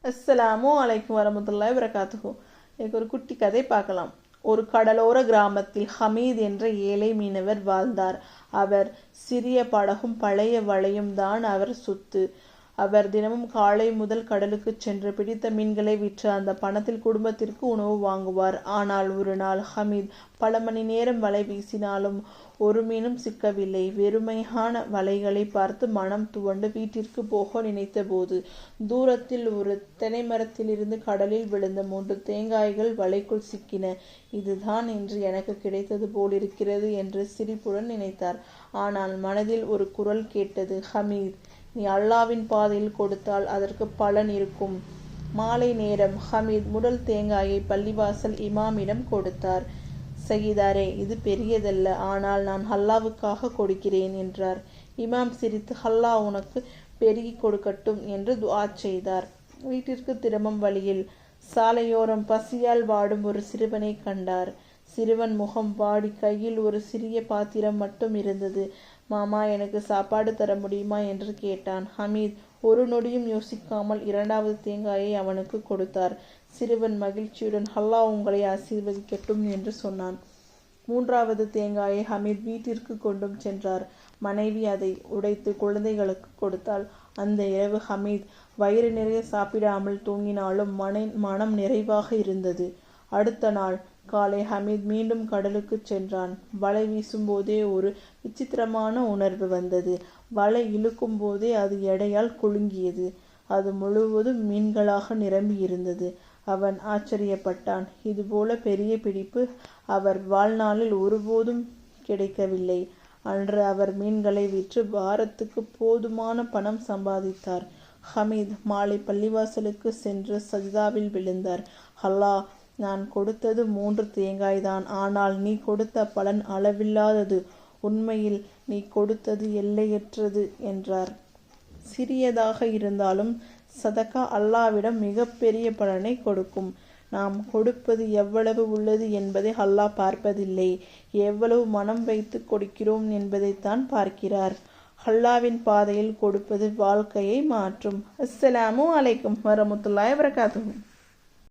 அஸ்ஸலாமு அலைக்கும் வரமத்துல்லாஹி வரகாத்துஹு. இன்னைக்கு ஒரு குட்டி கதை பார்க்கலாம். ஒரு கடலோர கிராமத்தில் ஹமீத் என்ற ஏழை மீனவர் வாழ்ந்தார். அவர் சிறிய படகும் பழைய வலையும் தான் அவர் சொத்து. அவர் தினமும் காலை முதல் கடலுக்கு சென்று பிடித்த மீன்களை விற்று அந்த பணத்தில் குடும்பத்திற்கு உணவு வாங்குவார். ஆனால் ஒரு நாள் ஹமீத் பல மணி நேரம் வலை வீசினாலும் ஒரு மீனும் சிக்கவில்லை. வெறுமையான வலைகளை பார்த்து மனம் துவண்டு வீட்டிற்கு போக நினைத்த போது தூரத்தில் ஒரு தென்னை மரத்திலிருந்து கடலில் விழுந்த 3 தேங்காய்கள் வலைக்குள் சிக்கின. இதுதான் இன்று எனக்கு கிடைத்தது போலிருக்கிறது என்று சிரிப்புடன் நினைத்தார். ஆனால் மனதில் ஒரு குரல் கேட்டது, ஹமீத், நீ அல்லாவின் பாதையில் கொடுத்தால் அதற்கு பலன் இருக்கும். மாலை நேரம் ஹமீத் முதல் தேங்காயை பள்ளிவாசல் இமாமிடம் கொடுத்தார். சகிதாரே, இது பெரியதல்ல, ஆனால் நான் அல்லாவுக்காக கொடுக்கிறேன் என்றார். இமாம் சிரித்து, அல்லாஹ் உனக்கு பெருகி கொடுக்கட்டும் என்று துஆ செய்தார். வீட்டிற்கு திரும்பும் வழியில் சாலையோரம் பசியால் வாடும் ஒரு சிறுவனை கண்டார். சிறுவன் முகம் வாடி கையில் ஒரு சிறிய பாத்திரம் மட்டும் இருந்தது. மாமா, எனக்கு சாப்பாடு தர முடியுமா என்று கேட்டான். ஹமீத் ஒரு நொடியும் யோசிக்காமல் 2வது தேங்காயை அவனுக்கு கொடுத்தார். சிறுவன் மகிழ்ச்சியுடன் அல்லாஹ் உங்களை ஆசீர்வதிக்கட்டும் என்று சொன்னான். 3வது தேங்காயை ஹமீத் வீட்டிற்கு கொண்டும் சென்றார். மனைவி அதை உடைத்து குழந்தைகளுக்கு கொடுத்தாள். அந்த இரவு ஹமீத் வயிறு நிறைய சாப்பிடாமல் தூங்கினாலும் மனம் நிறைவாக இருந்தது. அடுத்த நாள் காலை ஹமீத் மீண்டும் கடலுக்கு சென்றான். வலை வீசும் போதே ஒரு விசித்திரமான உணர்வு வந்தது. வலை இழுக்கும் போதே அது எடையால் குலுங்கியது. அது முழுவதும் மீன்களாக நிரம்பி இருந்தது. அவன் ஆச்சரியப்பட்டான். இதுபோல பெரிய பிடிப்பு அவர் வாழ்நாளில் ஒருபோதும் கிடைக்கவில்லை. அன்று அவர் மீன்களை விற்று வாரத்துக்கு போதுமான பணம் சம்பாதித்தார். ஹமீத் மாலை பள்ளிவாசலுக்கு சென்று சஜிதாவில் விழுந்தார். அல்லாஹ், நான் கொடுத்தது 3 தேங்காய்தான், ஆனால் நீ கொடுத்த பலன் அளவில்லாதது. உண்மையில் நீ கொடுத்தது எல்லையற்றது என்றார். சிறியதாக இருந்தாலும் சதகா அல்லாவிடம் மிகப்பெரிய பலனை கொடுக்கும். நாம் கொடுப்பது எவ்வளவு உள்ளது என்பதை அல்லாஹ் பார்ப்பதில்லை, எவ்வளவு மனம் வைத்து கொடுக்கிறோம் என்பதைத்தான் பார்க்கிறார். அல்லாவின் பாதையில் கொடுப்பது வாழ்க்கையை மாற்றும். அஸ்ஸலாமு அலைக்கும் வரமத்துல்லாஹி வரகாத்துஹு.